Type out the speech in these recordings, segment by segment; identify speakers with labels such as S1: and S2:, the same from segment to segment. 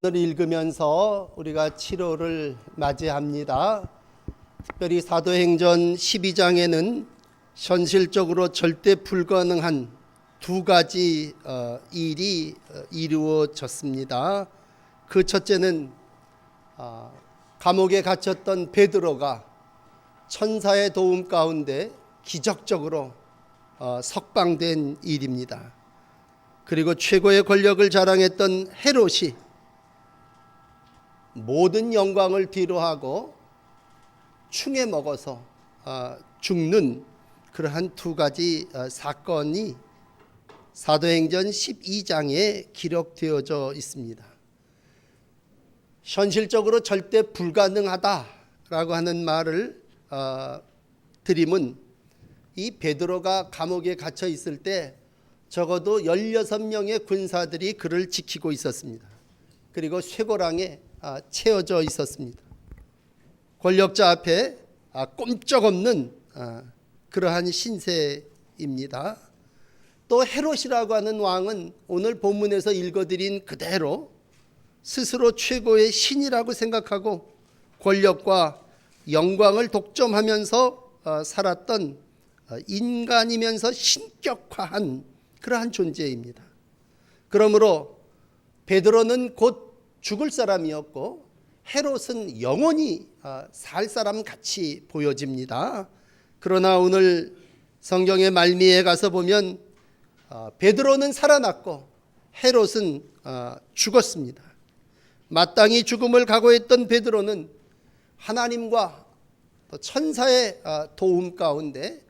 S1: 오늘 읽으면서 우리가 7월을 맞이합니다. 특별히 사도행전 12장에는 현실적으로 절대 불가능한 두 가지 일이 이루어졌습니다. 그 첫째는 감옥에 갇혔던 베드로가 천사의 도움 가운데 기적적으로 석방된 일입니다. 그리고 최고의 권력을 자랑했던 헤롯이 모든 영광을 뒤로하고 충에 먹어서 죽는 그러한 두 가지 사건이 사도행전 12장에 기록되어져 있습니다. 현실적으로 절대 불가능하다라고 하는 말을 드림은 이 베드로가 감옥에 갇혀 있을 때 적어도 16명의 군사들이 그를 지키고 있었습니다. 그리고 쇠고랑에 채워져 있었습니다. 권력자 앞에 꼼짝없는 그러한 신세입니다. 또 헤롯이라고 하는 왕은 오늘 본문에서 읽어드린 그대로 스스로 최고의 신이라고 생각하고 권력과 영광을 독점하면서 살았던 인간이면서 신격화한 그러한 존재입니다. 그러므로 베드로는 곧 죽을 사람이었고 헤롯은 영원히 살 사람 같이 보여집니다. 그러나 오늘 성경의 말미에 가서 보면 베드로는 살아났고 헤롯은 죽었습니다. 마땅히 죽음을 각오했던 베드로는 하나님과 또 천사의 도움 가운데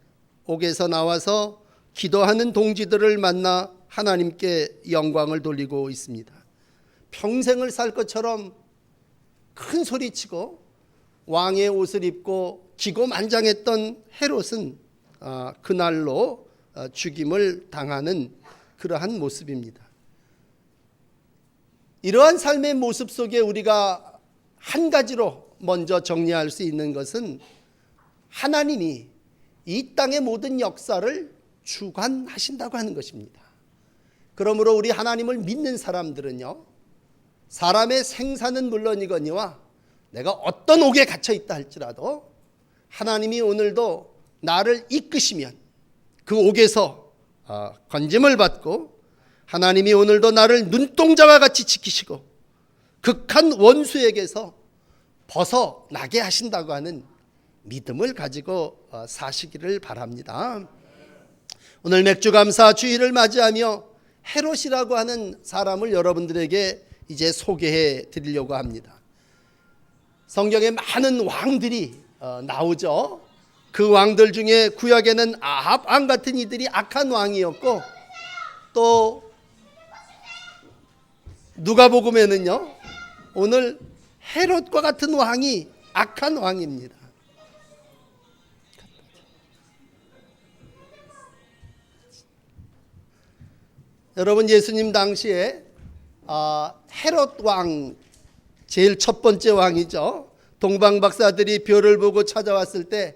S1: 옥에서 나와서 기도하는 동지들을 만나 하나님께 영광을 돌리고 있습니다. 평생을 살 것처럼 큰 소리치고 왕의 옷을 입고 기고만장했던 헤롯은 그날로 죽임을 당하는 그러한 모습입니다. 이러한 삶의 모습 속에 우리가 한 가지로 먼저 정리할 수 있는 것은 하나님이 이 땅의 모든 역사를 주관하신다고 하는 것입니다. 그러므로 우리 하나님을 믿는 사람들은요, 사람의 생사는 물론이거니와 내가 어떤 옥에 갇혀 있다 할지라도 하나님이 오늘도 나를 이끄시면 그 옥에서 건짐을 받고 하나님이 오늘도 나를 눈동자와 같이 지키시고 극한 원수에게서 벗어나게 하신다고 하는 믿음을 가지고 사시기를 바랍니다. 오늘 맥주감사 주일을 맞이하며 헤롯이라고 하는 사람을 여러분들에게 이제 소개해 드리려고 합니다. 성경에 많은 왕들이 나오죠. 그 왕들 중에 구약에는 아합 왕 같은 이들이 악한 왕이었고, 또 누가복음에는요 오늘 헤롯과 같은 왕이 악한 왕입니다. 여러분, 예수님 당시에 헤롯 왕, 제일 첫 번째 왕이죠. 동방 박사들이 별을 보고 찾아왔을 때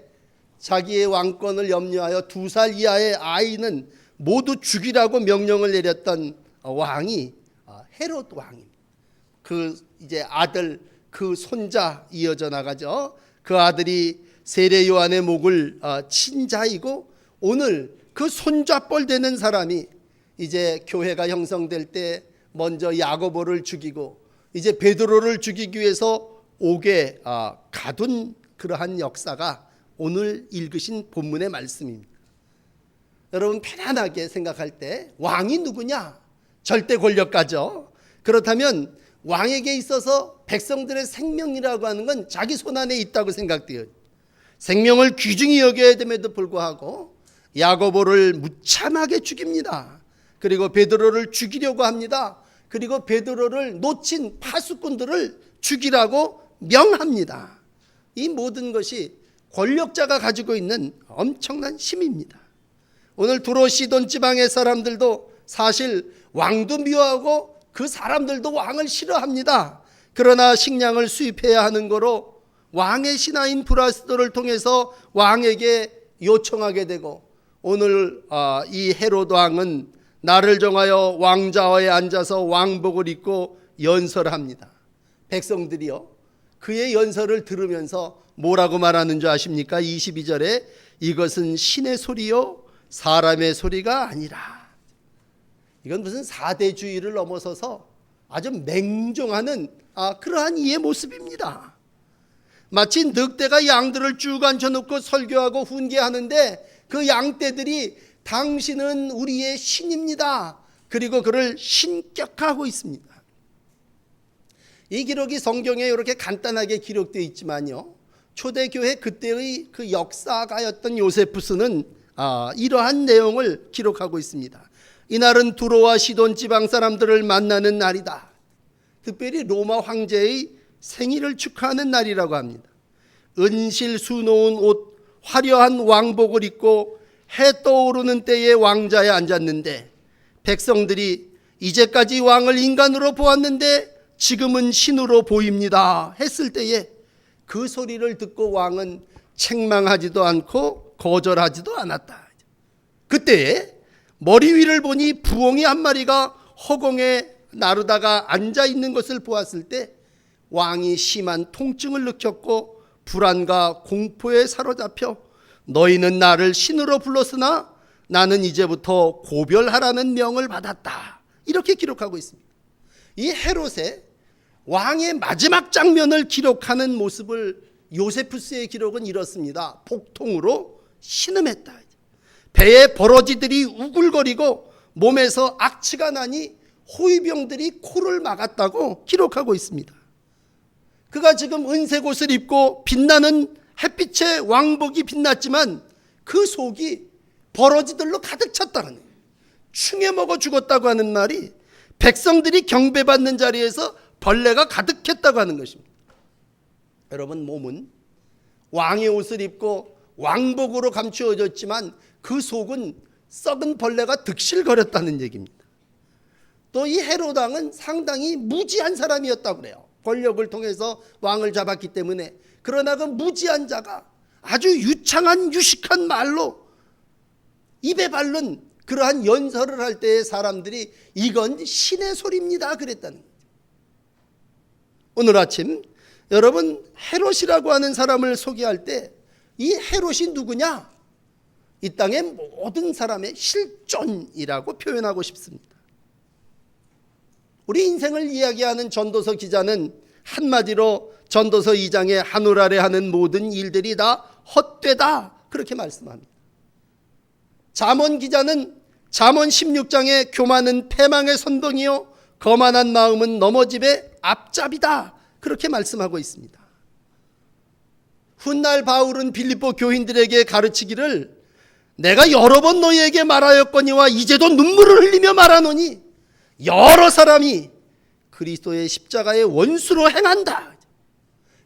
S1: 자기의 왕권을 염려하여 2살 이하의 아이는 모두 죽이라고 명령을 내렸던 왕이 헤롯 왕입니다. 그 이제 아들, 그 손자 이어져 나가죠. 그 아들이 세례 요한의 목을 친 자이고, 오늘 그 손자뻘 되는 사람이 이제 교회가 형성될 때 먼저 야고보를 죽이고 이제 베드로를 죽이기 위해서 옥에 가둔 그러한 역사가 오늘 읽으신 본문의 말씀입니다. 여러분, 편안하게 생각할 때 왕이 누구냐? 절대 권력가죠. 그렇다면 왕에게 있어서 백성들의 생명이라고 하는 건 자기 손안에 있다고 생각돼요. 생명을 귀중히 여겨야 됨에도 불구하고 야고보를 무참하게 죽입니다. 그리고 베드로를 죽이려고 합니다. 그리고 베드로를 놓친 파수꾼들을 죽이라고 명합니다. 이 모든 것이 권력자가 가지고 있는 엄청난 힘입니다. 오늘 두로 시돈 지방의 사람들도 사실 왕도 미워하고 그 사람들도 왕을 싫어합니다. 그러나 식량을 수입해야 하는 거로 왕의 신하인 브라스도를 통해서 왕에게 요청하게 되고, 오늘 이 헤롯 왕은 나를 정하여 왕좌에 앉아서 왕복을 입고 연설합니다. 백성들이요, 그의 연설을 들으면서 뭐라고 말하는 줄 아십니까? 22절에 이것은 신의 소리요 사람의 소리가 아니라. 이건 무슨 사대주의를 넘어서서 아주 맹종하는 그러한 이의 모습입니다. 마치 늑대가 양들을 쭉 앉혀놓고 설교하고 훈계하는데 그 양떼들이 당신은 우리의 신입니다, 그리고 그를 신격화하고 있습니다. 이 기록이 성경에 이렇게 간단하게 기록되어 있지만요, 초대교회 그때의 그 역사가였던 요세푸스는 이러한 내용을 기록하고 있습니다. 이날은 두로와 시돈 지방 사람들을 만나는 날이다. 특별히 로마 황제의 생일을 축하하는 날이라고 합니다. 은실 수놓은 옷, 화려한 왕복을 입고 해 떠오르는 때에 왕자에 앉았는데 백성들이 이제까지 왕을 인간으로 보았는데 지금은 신으로 보입니다 했을 때에 그 소리를 듣고 왕은 책망하지도 않고 거절하지도 않았다. 그때에 머리 위를 보니 부엉이 한 마리가 허공에 나르다가 앉아 있는 것을 보았을 때 왕이 심한 통증을 느꼈고 불안과 공포에 사로잡혀 너희는 나를 신으로 불렀으나 나는 이제부터 고별하라는 명을 받았다, 이렇게 기록하고 있습니다. 이 헤롯의 왕의 마지막 장면을 기록하는 모습을 요세푸스의 기록은 이렇습니다. 복통으로 신음했다. 배에 버러지들이 우글거리고 몸에서 악취가 나니 호위병들이 코를 막았다고 기록하고 있습니다. 그가 지금 은색 옷을 입고 빛나는 햇빛에 왕복이 빛났지만 그 속이 버러지들로 가득 찼다는 거예요. 충에 먹어 죽었다고 하는 말이 백성들이 경배받는 자리에서 벌레가 가득했다고 하는 것입니다. 여러분, 몸은 왕의 옷을 입고 왕복으로 감추어졌지만 그 속은 썩은 벌레가 득실거렸다는 얘기입니다. 또 이 헤롯 왕은 상당히 무지한 사람이었다고 그래요. 권력을 통해서 왕을 잡았기 때문에. 그러나 그 무지한 자가 아주 유창한 유식한 말로 입에 바른 그러한 연설을 할 때의 사람들이 이건 신의 소리입니다 그랬다는 거죠. 오늘 아침 여러분, 헤롯이라고 하는 사람을 소개할 때 이 헤롯이 누구냐? 이 땅의 모든 사람의 실존이라고 표현하고 싶습니다. 우리 인생을 이야기하는 전도서 기자는 한마디로 전도서 2장에 하늘 아래 하는 모든 일들이 다 헛되다, 그렇게 말씀합니다. 잠언 기자는 잠언 16장에 교만은 패망의 선봉이요 거만한 마음은 넘어집의 앞잡이다, 그렇게 말씀하고 있습니다. 훗날 바울은 빌립보 교인들에게 가르치기를 내가 여러 번 너희에게 말하였거니와 이제도 눈물을 흘리며 말하노니 여러 사람이 그리스도의 십자가의 원수로 행한다.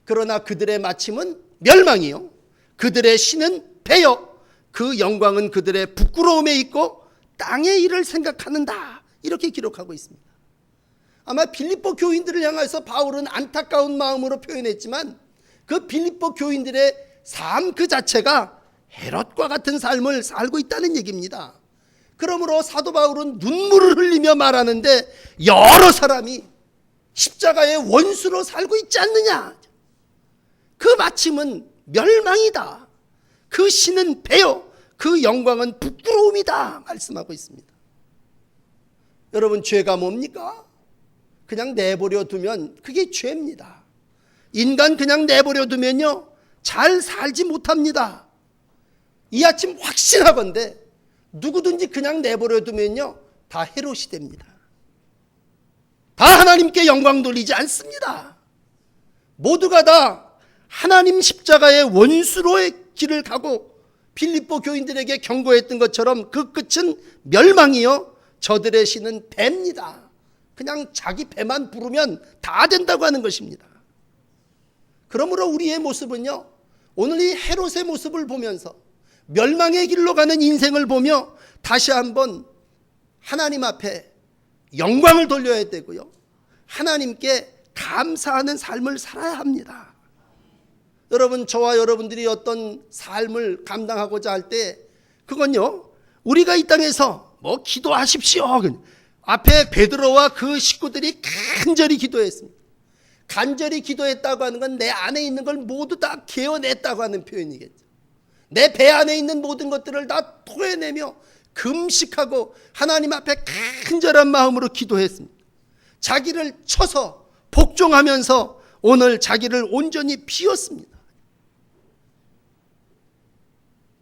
S1: 그러나 그들의 마침은 멸망이요 그들의 신은 배여 그 영광은 그들의 부끄러움에 있고 땅의 일을 생각하는다, 이렇게 기록하고 있습니다. 아마 빌립보 교인들을 향해서 바울은 안타까운 마음으로 표현했지만 그 빌립보 교인들의 삶 그 자체가 헤롯과 같은 삶을 살고 있다는 얘기입니다. 그러므로 사도 바울은 눈물을 흘리며 말하는데 여러 사람이 십자가의 원수로 살고 있지 않느냐. 그 마침은 멸망이다. 그 신은 배요 그 영광은 부끄러움이다 말씀하고 있습니다. 여러분, 죄가 뭡니까? 그냥 내버려 두면 그게 죄입니다. 인간 그냥 내버려 두면요 잘 살지 못합니다. 이 아침 확신하건대 누구든지 그냥 내버려 두면요 다 헤롯이 됩니다. 다 하나님께 영광 돌리지 않습니다. 모두가 다 하나님 십자가의 원수로의 길을 가고 빌립보 교인들에게 경고했던 것처럼 그 끝은 멸망이요 저들의 신은 배입니다. 그냥 자기 배만 부르면 다 된다고 하는 것입니다. 그러므로 우리의 모습은요 오늘 이 헤롯의 모습을 보면서 멸망의 길로 가는 인생을 보며 다시 한번 하나님 앞에 영광을 돌려야 되고요 하나님께 감사하는 삶을 살아야 합니다. 여러분, 저와 여러분들이 어떤 삶을 감당하고자 할 때 그건요 우리가 이 땅에서 뭐 기도하십시오, 앞에 베드로와 그 식구들이 간절히 기도했습니다. 간절히 기도했다고 하는 건 내 안에 있는 걸 모두 다 개어냈다고 하는 표현이겠죠. 내 배 안에 있는 모든 것들을 다 토해내며 금식하고 하나님 앞에 간절한 마음으로 기도했습니다. 자기를 쳐서 복종하면서 오늘 자기를 온전히 비웠습니다.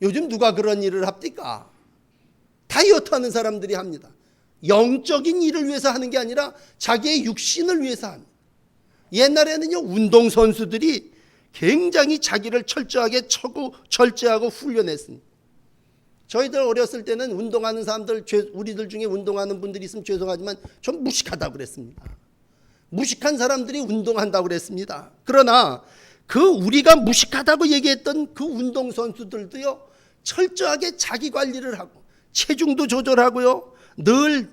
S1: 요즘 누가 그런 일을 합니까? 다이어트 하는 사람들이 합니다. 영적인 일을 위해서 하는 게 아니라 자기의 육신을 위해서 합니다. 옛날에는요, 운동선수들이 굉장히 자기를 철저하게 쳐고 절제하고 훈련했습니다. 저희들 어렸을 때는 운동하는 사람들, 우리들 중에 운동하는 분들이 있으면 죄송하지만 좀 무식하다고 그랬습니다. 무식한 사람들이 운동한다고 그랬습니다. 그러나 그 우리가 무식하다고 얘기했던 그 운동선수들도요, 철저하게 자기 관리를 하고 체중도 조절하고요, 늘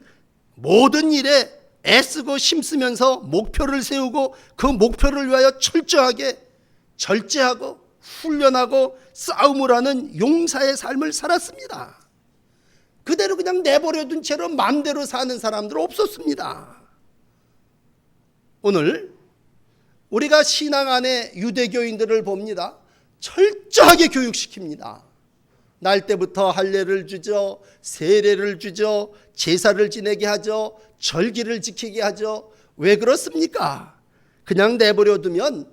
S1: 모든 일에 애쓰고 힘쓰면서 목표를 세우고 그 목표를 위하여 철저하게 절제하고 훈련하고 싸움을 하는 용사의 삶을 살았습니다. 그대로 그냥 내버려둔 채로 마음대로 사는 사람들은 없었습니다. 오늘 우리가 신앙 안에 유대교인들을 봅니다. 철저하게 교육시킵니다. 날 때부터 할례를 주죠, 세례를 주죠, 제사를 지내게 하죠, 절기를 지키게 하죠. 왜 그렇습니까? 그냥 내버려두면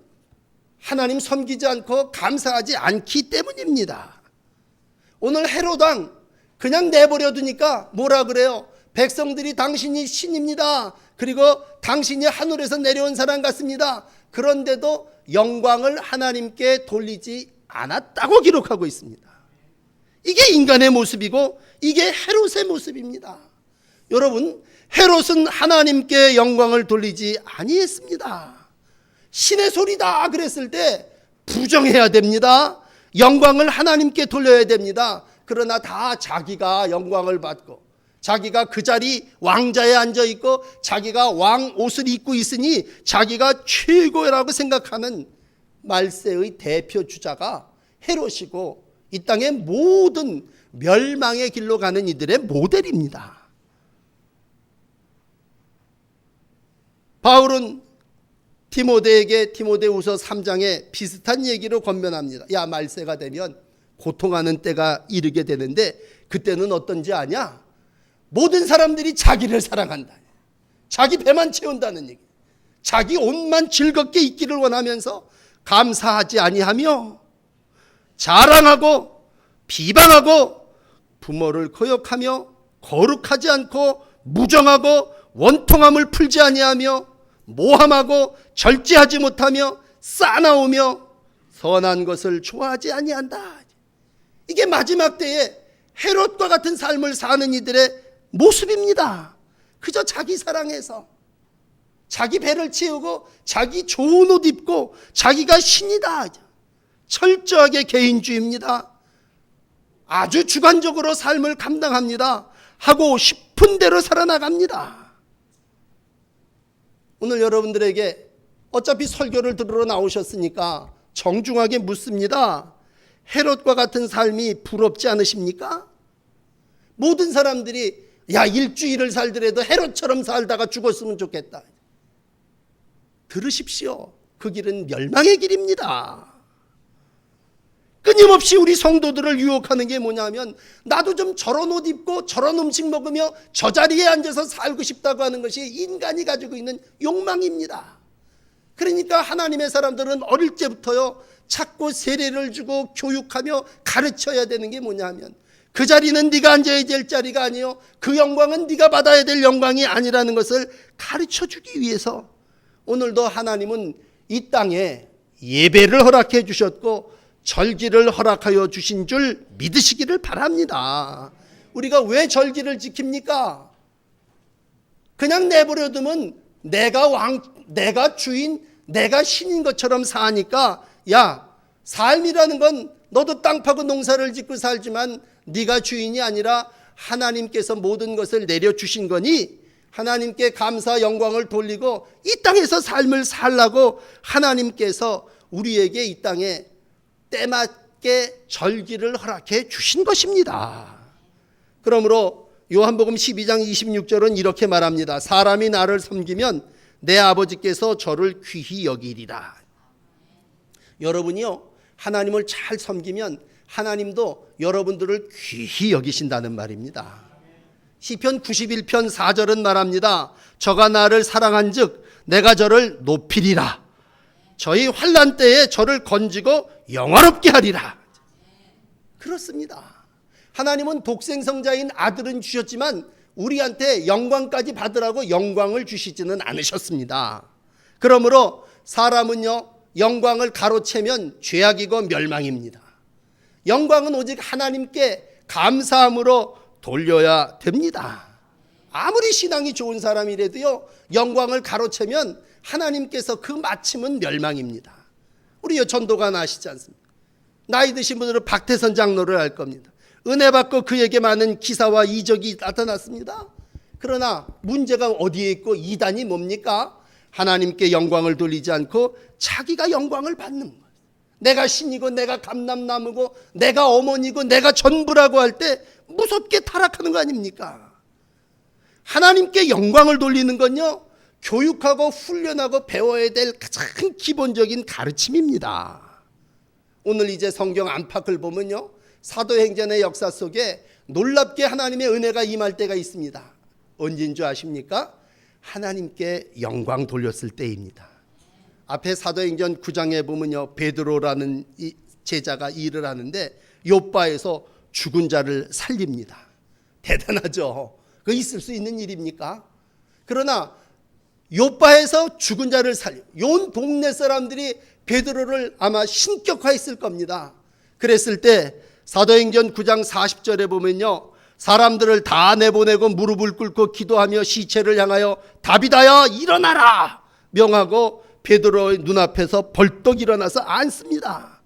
S1: 하나님 섬기지 않고 감사하지 않기 때문입니다. 오늘 헤롯 왕 그냥 내버려두니까 뭐라 그래요? 백성들이 당신이 신입니다. 그리고 당신이 하늘에서 내려온 사람 같습니다. 그런데도 영광을 하나님께 돌리지 않았다고 기록하고 있습니다. 이게 인간의 모습이고 이게 헤롯의 모습입니다. 여러분, 헤롯은 하나님께 영광을 돌리지 아니했습니다. 신의 소리다 그랬을 때 부정해야 됩니다. 영광을 하나님께 돌려야 됩니다. 그러나 다 자기가 영광을 받고 자기가 그 자리 왕자에 앉아 있고 자기가 왕 옷을 입고 있으니 자기가 최고라고 생각하는 말세의 대표 주자가 헤롯이고 이 땅의 모든 멸망의 길로 가는 이들의 모델입니다. 바울은 디모데에게 디모데후서 3장에 비슷한 얘기로 권면합니다. 야, 말세가 되면 고통하는 때가 이르게 되는데 그때는 어떤지 아냐? 모든 사람들이 자기를 사랑한다. 자기 배만 채운다는 얘기. 자기 옷만 즐겁게 있기를 원하면서 감사하지 아니하며 자랑하고 비방하고 부모를 거역하며 거룩하지 않고 무정하고 원통함을 풀지 아니하며 모함하고 절제하지 못하며 싸나우며 선한 것을 좋아하지 아니한다. 이게 마지막 때에 헤롯과 같은 삶을 사는 이들의 모습입니다. 그저 자기 사랑해서 자기 배를 채우고 자기 좋은 옷 입고 자기가 신이다. 철저하게 개인주의입니다. 아주 주관적으로 삶을 감당합니다. 하고 싶은 대로 살아나갑니다. 오늘 여러분들에게 어차피 설교를 들으러 나오셨으니까 정중하게 묻습니다. 헤롯과 같은 삶이 부럽지 않으십니까? 모든 사람들이 야, 일주일을 살더라도 헤롯처럼 살다가 죽었으면 좋겠다. 들으십시오. 그 길은 멸망의 길입니다. 끊임없이 우리 성도들을 유혹하는 게 뭐냐면 나도 좀 저런 옷 입고 저런 음식 먹으며 저 자리에 앉아서 살고 싶다고 하는 것이 인간이 가지고 있는 욕망입니다. 그러니까 하나님의 사람들은 어릴 때부터요 자꾸 세례를 주고 교육하며 가르쳐야 되는 게 뭐냐면 그 자리는 네가 앉아야 될 자리가 아니요 그 영광은 네가 받아야 될 영광이 아니라는 것을 가르쳐주기 위해서 오늘도 하나님은 이 땅에 예배를 허락해 주셨고 절기를 허락하여 주신 줄 믿으시기를 바랍니다. 우리가 왜 절기를 지킵니까? 그냥 내버려두면 내가 왕, 내가 주인, 내가 신인 것처럼 사니까 야, 삶이라는 건 너도 땅 파고 농사를 짓고 살지만 네가 주인이 아니라 하나님께서 모든 것을 내려주신 거니 하나님께 감사 영광을 돌리고 이 땅에서 삶을 살라고 하나님께서 우리에게 이 땅에 때맞게 절기를 허락해 주신 것입니다. 그러므로 요한복음 12장 26절은 이렇게 말합니다. 사람이 나를 섬기면 내 아버지께서 저를 귀히 여기리라. 여러분이요, 하나님을 잘 섬기면 하나님도 여러분들을 귀히 여기신다는 말입니다. 시편 91편 4절은 말합니다. 저가 나를 사랑한즉 내가 저를 높이리라. 저희 환난 때에 저를 건지고 영화롭게 하리라. 그렇습니다. 하나님은 독생성자인 아들은 주셨지만 우리한테 영광까지 받으라고 영광을 주시지는 않으셨습니다. 그러므로 사람은요, 영광을 가로채면 죄악이고 멸망입니다. 영광은 오직 하나님께 감사함으로 돌려야 됩니다. 아무리 신앙이 좋은 사람이라도요, 영광을 가로채면 하나님께서 그 마침은 멸망입니다. 우리 전도관 아시지 않습니까? 나이 드신 분들은 박태선 장로를 알 겁니다. 은혜 받고 그에게 많은 기사와 이적이 나타났습니다. 그러나 문제가 어디에 있고 이단이 뭡니까? 하나님께 영광을 돌리지 않고 자기가 영광을 받는 거예요. 내가 신이고 내가 감람나무고 내가 어머니고 내가 전부라고 할 때 무섭게 타락하는 거 아닙니까? 하나님께 영광을 돌리는 건요, 교육하고 훈련하고 배워야 될 가장 기본적인 가르침입니다. 오늘 이제 성경 안팎을 보면요, 사도행전의 역사 속에 놀랍게 하나님의 은혜가 임할 때가 있습니다. 언제인 줄 아십니까? 하나님께 영광 돌렸을 때입니다. 앞에 사도행전 9장에 보면요, 베드로라는 제자가 일을 하는데 요바에서 죽은 자를 살립니다. 대단하죠. 그거 있을 수 있는 일입니까? 그러나 요바에서 죽은 자를 살려, 온 동네 사람들이 베드로를 아마 신격화했을 겁니다. 그랬을 때 사도행전 9장 40절에 보면요, 사람들을 다 내보내고 무릎을 꿇고 기도하며 시체를 향하여 다비다야 일어나라 명하고 베드로의 눈앞에서 벌떡 일어나서 앉습니다.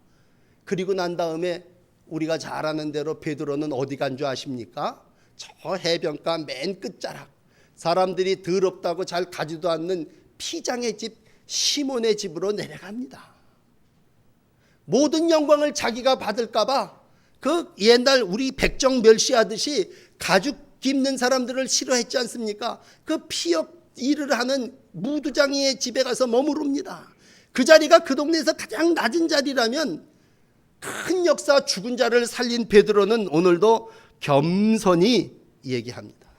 S1: 그리고 난 다음에 우리가 잘 아는 대로 베드로는 어디 간 줄 아십니까? 저 해변가 맨 끝자락, 사람들이 더럽다고 잘 가지도 않는 피장의 집 시몬의 집으로 내려갑니다. 모든 영광을 자기가 받을까 봐 그 옛날 우리 백정 멸시하듯이 가죽 깁는 사람들을 싫어했지 않습니까? 그 피역 일을 하는 무두장이의 집에 가서 머무릅니다. 그 자리가 그 동네에서 가장 낮은 자리라면 큰 역사 죽은 자를 살린 베드로는 오늘도 겸손히 얘기합니다.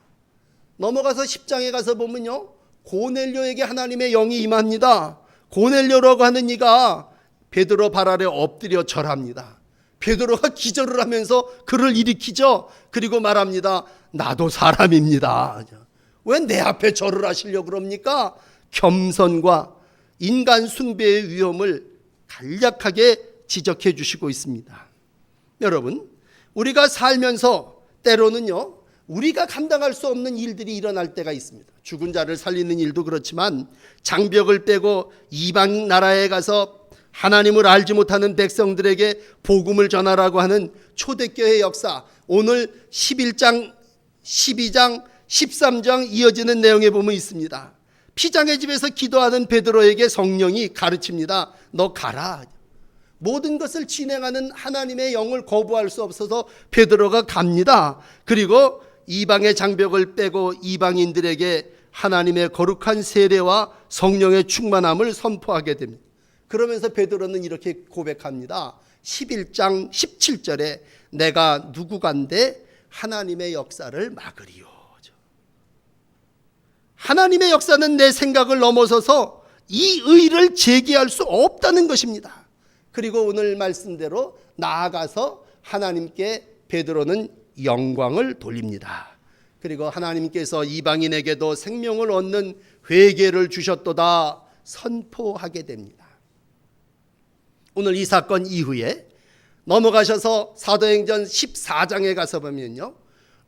S1: 넘어가서 10장에 가서 보면요, 고넬료에게 하나님의 영이 임합니다. 고넬료라고 하는 이가 베드로 발 아래 엎드려 절합니다. 베드로가 기절을 하면서 그를 일으키죠. 그리고 말합니다. 나도 사람입니다. 왜 내 앞에 절을 하시려고 그럽니까? 겸손과 인간 숭배의 위험을 간략하게 지적해 주시고 있습니다. 여러분, 우리가 살면서 때로는요, 우리가 감당할 수 없는 일들이 일어날 때가 있습니다. 죽은 자를 살리는 일도 그렇지만 장벽을 떼고 이방 나라에 가서 하나님을 알지 못하는 백성들에게 복음을 전하라고 하는 초대교회 역사, 오늘 11장, 12장, 13장 이어지는 내용에 보면 있습니다. 피장의 집에서 기도하는 베드로에게 성령이 가르칩니다. 너 가라. 모든 것을 진행하는 하나님의 영을 거부할 수 없어서 베드로가 갑니다. 그리고 이방의 장벽을 빼고 이방인들에게 하나님의 거룩한 세례와 성령의 충만함을 선포하게 됩니다. 그러면서 베드로는 이렇게 고백합니다. 11장 17절에 내가 누구간데 하나님의 역사를 막으리요. 하나님의 역사는 내 생각을 넘어서서 이 의를 제기할 수 없다는 것입니다. 그리고 오늘 말씀대로 나아가서 하나님께 베드로는 영광을 돌립니다. 그리고 하나님께서 이방인에게도 생명을 얻는 회개를 주셨도다 선포하게 됩니다. 오늘 이 사건 이후에 넘어가셔서 사도행전 14장에 가서 보면요,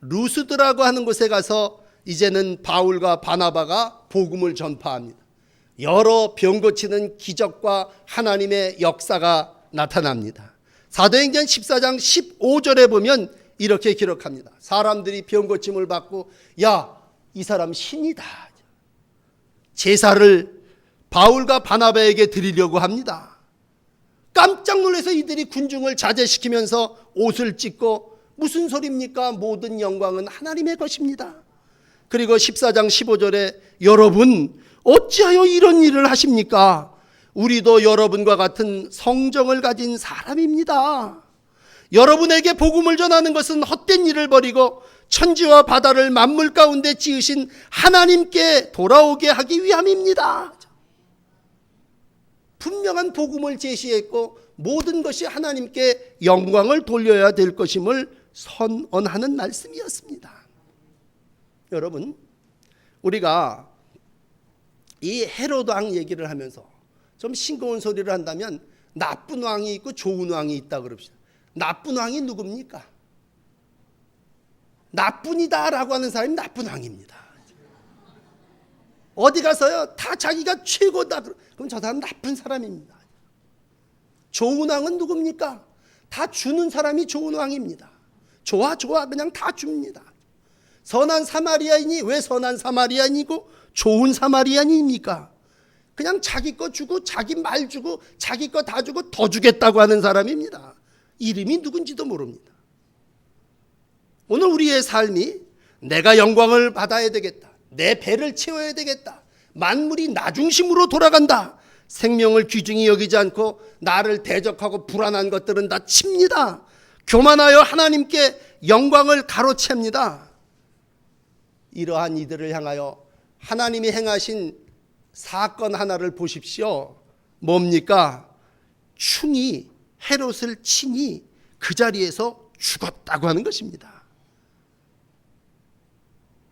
S1: 루스드라고 하는 곳에 가서 이제는 바울과 바나바가 복음을 전파합니다. 여러 병 고치는 기적과 하나님의 역사가 나타납니다. 사도행전 14장 15절에 보면 이렇게 기록합니다. 사람들이 병 고침을 받고 야, 이 사람 신이다. 제사를 바울과 바나바에게 드리려고 합니다. 깜짝 놀라서 이들이 군중을 자제시키면서 옷을 찢고 무슨 소리입니까? 모든 영광은 하나님의 것입니다. 그리고 14장 15절에 여러분 어찌하여 이런 일을 하십니까? 우리도 여러분과 같은 성정을 가진 사람입니다. 여러분에게 복음을 전하는 것은 헛된 일을 버리고 천지와 바다를 만물 가운데 지으신 하나님께 돌아오게 하기 위함입니다. 분명한 복음을 제시했고 모든 것이 하나님께 영광을 돌려야 될 것임을 선언하는 말씀이었습니다. 여러분, 우리가 이 헤롯 왕 얘기를 하면서 좀 싱거운 소리를 한다면 나쁜 왕이 있고 좋은 왕이 있다 그럽시다. 나쁜 왕이 누굽니까? 나쁜이다라고 하는 사람이 나쁜 왕입니다. 어디 가서요 다 자기가 최고다 그럼 저 사람 나쁜 사람입니다. 좋은 왕은 누굽니까? 다 주는 사람이 좋은 왕입니다. 좋아 그냥 다 줍니다. 선한 사마리아인이 왜 선한 사마리아인이고 좋은 사마리아인입니까? 그냥 자기 거 주고 자기 말 주고 자기 거 다 주고 더 주겠다고 하는 사람입니다. 이름이 누군지도 모릅니다. 오늘 우리의 삶이 내가 영광을 받아야 되겠다. 내 배를 채워야 되겠다. 만물이 나 중심으로 돌아간다. 생명을 귀중히 여기지 않고 나를 대적하고 불안한 것들은 다 칩니다. 교만하여 하나님께 영광을 가로챕니다. 이러한 이들을 향하여 하나님이 행하신 사건 하나를 보십시오. 뭡니까? 충이 헤롯을 치니 그 자리에서 죽었다고 하는 것입니다.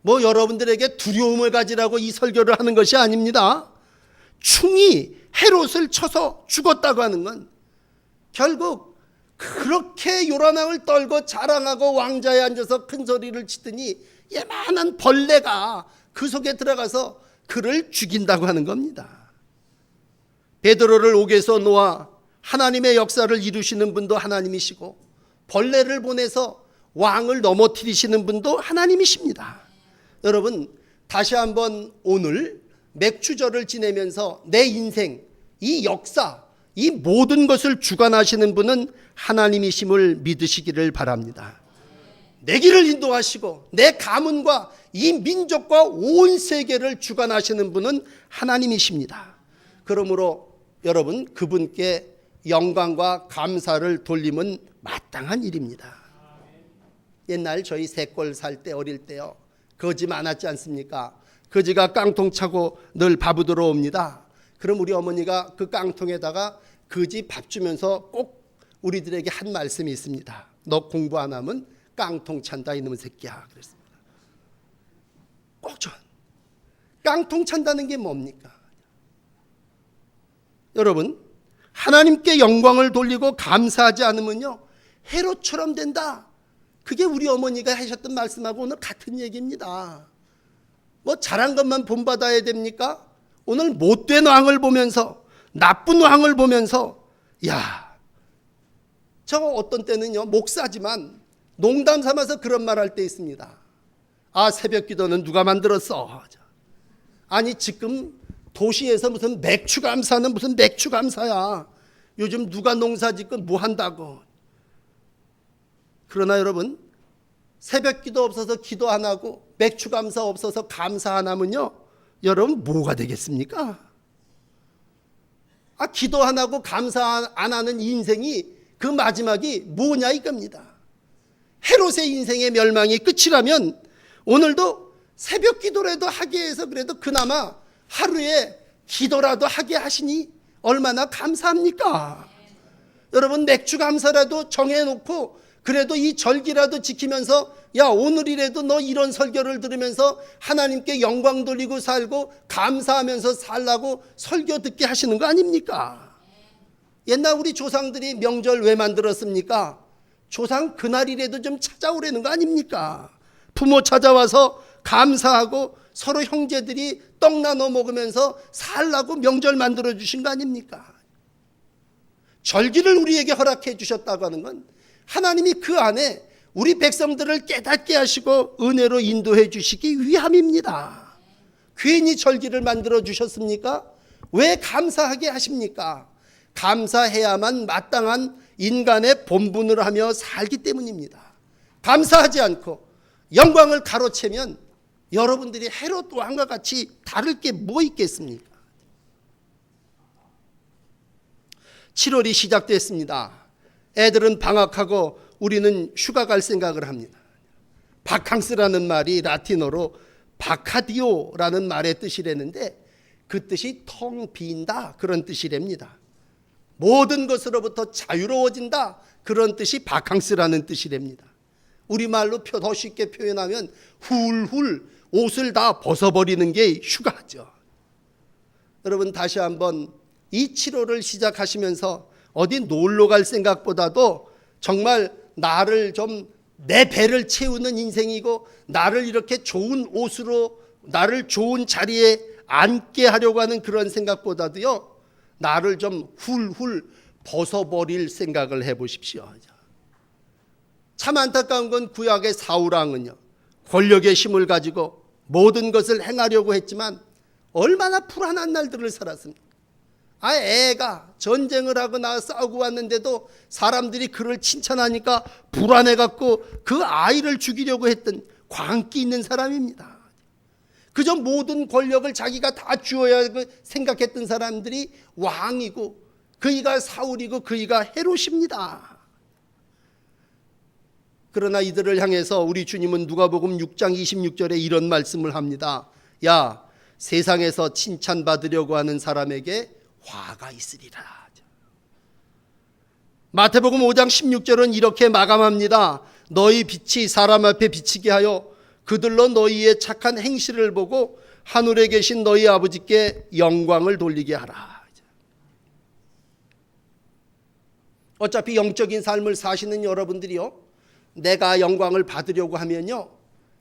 S1: 뭐 여러분들에게 두려움을 가지라고 이 설교를 하는 것이 아닙니다. 충이 헤롯을 쳐서 죽었다고 하는 건 결국 그렇게 요란함을 떨고 자랑하고 왕자에 앉아서 큰 소리를 치더니 예만한 벌레가 그 속에 들어가서 그를 죽인다고 하는 겁니다. 베드로를 옥에서 놓아 하나님의 역사를 이루시는 분도 하나님이시고 벌레를 보내서 왕을 넘어뜨리시는 분도 하나님이십니다. 여러분 다시 한번 오늘 맥추절을 지내면서 내 인생, 이 역사, 이 모든 것을 주관하시는 분은 하나님이심을 믿으시기를 바랍니다. 내 길을 인도하시고 내 가문과 이 민족과 온 세계를 주관하시는 분은 하나님이십니다. 그러므로 여러분 그분께 영광과 감사를 돌림은 마땅한 일입니다. 옛날 저희 새골 살 때 어릴 때요 거지 많았지 않습니까? 거지가 깡통 차고 늘 밥을 들어옵니다. 그럼 우리 어머니가 그 깡통에다가 거지 밥 주면서 꼭 우리들에게 한 말씀이 있습니다. 너 공부 안 하면 깡통 찬다 이놈의 새끼야 그랬습니다. 꼭 전 깡통 찬다는 게 뭡니까? 여러분 하나님께 영광을 돌리고 감사하지 않으면요 헤롯처럼 된다. 그게 우리 어머니가 하셨던 말씀하고 오늘 같은 얘기입니다. 뭐 잘한 것만 본받아야 됩니까? 오늘 못된 왕을 보면서 나쁜 왕을 보면서 야, 저 어떤 때는요 목사지만 농담 삼아서 그런 말 할 때 있습니다. 아 새벽 기도는 누가 만들었어? 아니 지금 도시에서 무슨 맥주 감사는 무슨 맥주 감사야. 요즘 누가 농사 짓고 뭐 한다고. 그러나 여러분 새벽 기도 없어서 기도 안 하고 맥주 감사 없어서 감사 안 하면요 여러분 뭐가 되겠습니까? 아 기도 안 하고 감사 안 하는 인생이 그 마지막이 뭐냐 이겁니다. 헤롯의 인생의 멸망이 끝이라면 오늘도 새벽 기도라도 하게 해서 그래도 그나마 하루에 기도라도 하게 하시니 얼마나 감사합니까? 여러분 맥주 감사라도 정해놓고 그래도 이 절기라도 지키면서 야 오늘이라도 너 이런 설교를 들으면서 하나님께 영광 돌리고 살고 감사하면서 살라고 설교 듣게 하시는 거 아닙니까? 옛날 우리 조상들이 명절 왜 만들었습니까? 조상 그날이라도 좀 찾아오라는 거 아닙니까? 부모 찾아와서 감사하고 서로 형제들이 떡 나눠 먹으면서 살라고 명절 만들어 주신 거 아닙니까? 절기를 우리에게 허락해 주셨다고 하는 건 하나님이 그 안에 우리 백성들을 깨닫게 하시고 은혜로 인도해 주시기 위함입니다. 괜히 절기를 만들어 주셨습니까? 왜 감사하게 하십니까? 감사해야만 마땅한 인간의 본분을 하며 살기 때문입니다. 감사하지 않고 영광을 가로채면 여러분들이 헤롯 왕과 같이 다를 게 뭐 있겠습니까? 7월이 시작됐습니다. 애들은 방학하고 우리는 휴가 갈 생각을 합니다. 바캉스라는 말이 라틴어로 바카디오라는 말의 뜻이라는데 그 뜻이 텅 빈다 그런 뜻이랍니다. 모든 것으로부터 자유로워진다 그런 뜻이 바캉스라는 뜻이랍니다. 우리말로 더 쉽게 표현하면 훌훌 옷을 다 벗어버리는 게 휴가죠. 여러분 다시 한번 이 7월을 시작하시면서 어디 놀러 갈 생각보다도 정말 나를 좀 내 배를 채우는 인생이고 나를 이렇게 좋은 옷으로 나를 좋은 자리에 앉게 하려고 하는 그런 생각보다도요 나를 좀 훌훌 벗어버릴 생각을 해보십시오. 참 안타까운 건 구약의 사울왕은요 권력의 힘을 가지고 모든 것을 행하려고 했지만 얼마나 불안한 날들을 살았습니까? 애가 전쟁을 하고 싸우고 왔는데도 사람들이 그를 칭찬하니까 불안해갖고 그 아이를 죽이려고 했던 광기 있는 사람입니다. 그저 모든 권력을 자기가 다 쥐어야 생각했던 사람들이 왕이고 그이가 사울이고 그이가 헤롯입니다. 그러나 이들을 향해서 우리 주님은 누가복음 6장 26절에 이런 말씀을 합니다. 야, 세상에서 칭찬받으려고 하는 사람에게 화가 있으리라. 마태복음 5장 16절은 이렇게 마감합니다. 너희 빛이 사람 앞에 비치게 하여 그들로 너희의 착한 행실을 보고 하늘에 계신 너희 아버지께 영광을 돌리게 하라. 어차피 영적인 삶을 사시는 여러분들이요 내가 영광을 받으려고 하면요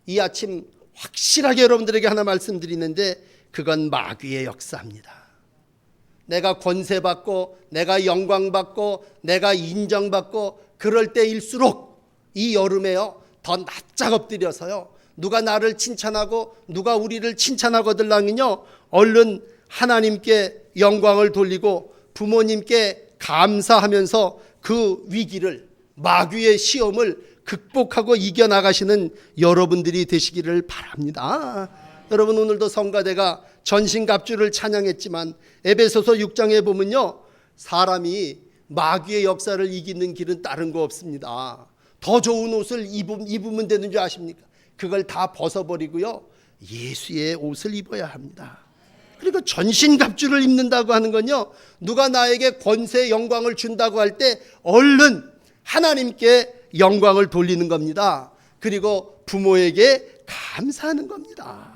S1: 이 아침 확실하게 여러분들에게 하나 말씀드리는데 그건 마귀의 역사입니다. 내가 권세받고 내가 영광받고 내가 인정받고 그럴 때일수록 이 여름에요 더 납작 엎드려서요 누가 나를 칭찬하고 누가 우리를 칭찬하거들랑은요 얼른 하나님께 영광을 돌리고 부모님께 감사하면서 그 위기를 마귀의 시험을 극복하고 이겨나가시는 여러분들이 되시기를 바랍니다. 여러분 오늘도 성가대가 전신갑주를 찬양했지만 에베소서 6장에 보면요 사람이 마귀의 역사를 이기는 길은 다른 거 없습니다. 더 좋은 옷을 입으면 되는 줄 아십니까? 그걸 다 벗어버리고요 예수의 옷을 입어야 합니다. 그리고 전신갑주를 입는다고 하는 건요 누가 나에게 권세 영광을 준다고 할 때 얼른 하나님께 영광을 돌리는 겁니다. 그리고 부모에게 감사하는 겁니다.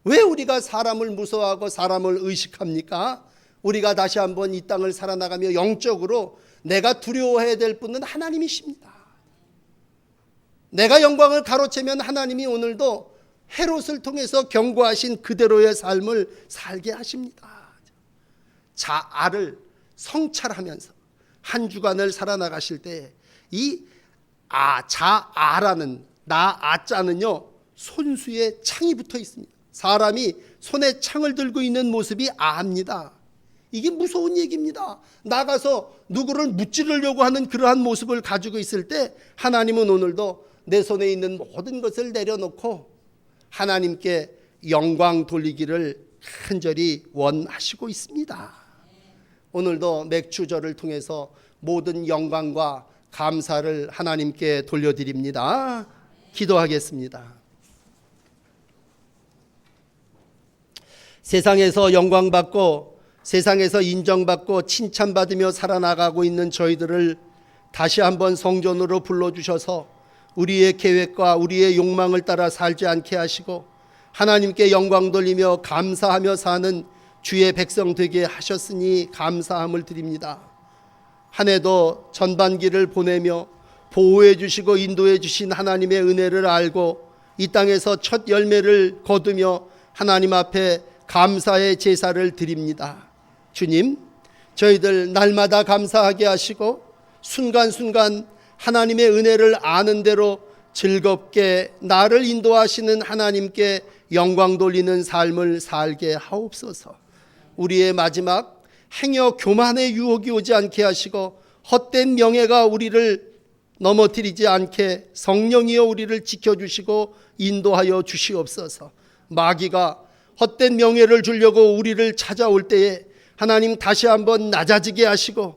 S1: 왜 우리가 사람을 무서워하고 사람을 의식합니까? 우리가 다시 한번 이 땅을 살아나가며 영적으로 내가 두려워해야 될 분은 하나님이십니다. 내가 영광을 가로채면 하나님이 오늘도 헤롯을 통해서 경고하신 그대로의 삶을 살게 하십니다. 자아를 성찰하면서 한 주간을 살아나가실 때 이 자아라는 나 아자는요 손수에 창이 붙어 있습니다. 사람이 손에 창을 들고 있는 모습이 아입니다. 이게 무서운 얘기입니다. 나가서 누구를 무찌르려고 하는 그러한 모습을 가지고 있을 때 하나님은 오늘도 내 손에 있는 모든 것을 내려놓고 하나님께 영광 돌리기를 간절히 원하시고 있습니다. 오늘도 맥주절을 통해서 모든 영광과 감사를 하나님께 돌려드립니다. 기도하겠습니다. 세상에서 영광받고 세상에서 인정받고 칭찬받으며 살아나가고 있는 저희들을 다시 한번 성전으로 불러주셔서 우리의 계획과 우리의 욕망을 따라 살지 않게 하시고 하나님께 영광 돌리며 감사하며 사는 주의 백성 되게 하셨으니 감사함을 드립니다. 한 해도 전반기를 보내며 보호해 주시고 인도해 주신 하나님의 은혜를 알고 이 땅에서 첫 열매를 거두며 하나님 앞에 감사의 제사를 드립니다. 주님, 저희들 날마다 감사하게 하시고 순간순간 하나님의 은혜를 아는 대로 즐겁게 나를 인도하시는 하나님께 영광 돌리는 삶을 살게 하옵소서. 우리의 마지막 행여 교만의 유혹이 오지 않게 하시고 헛된 명예가 우리를 넘어뜨리지 않게 성령이여 우리를 지켜주시고 인도하여 주시옵소서. 마귀가 헛된 명예를 주려고 우리를 찾아올 때에 하나님 다시 한번 낮아지게 하시고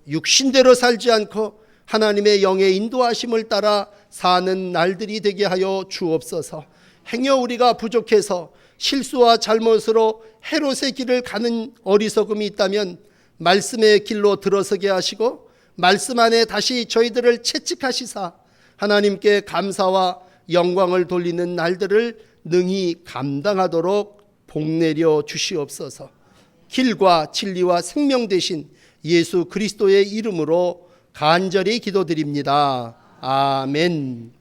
S1: 육신대로 살지 않고 하나님의 영의 인도하심을 따라 사는 날들이 되게 하여 주옵소서. 행여 우리가 부족해서 실수와 잘못으로 헤롯의 길을 가는 어리석음이 있다면 말씀의 길로 들어서게 하시고 말씀 안에 다시 저희들을 채찍하시사 하나님께 감사와 영광을 돌리는 날들을 능히 감당하도록 복내려 주시옵소서. 길과 진리와 생명 되신 예수 그리스도의 이름으로 간절히 기도드립니다. 아멘.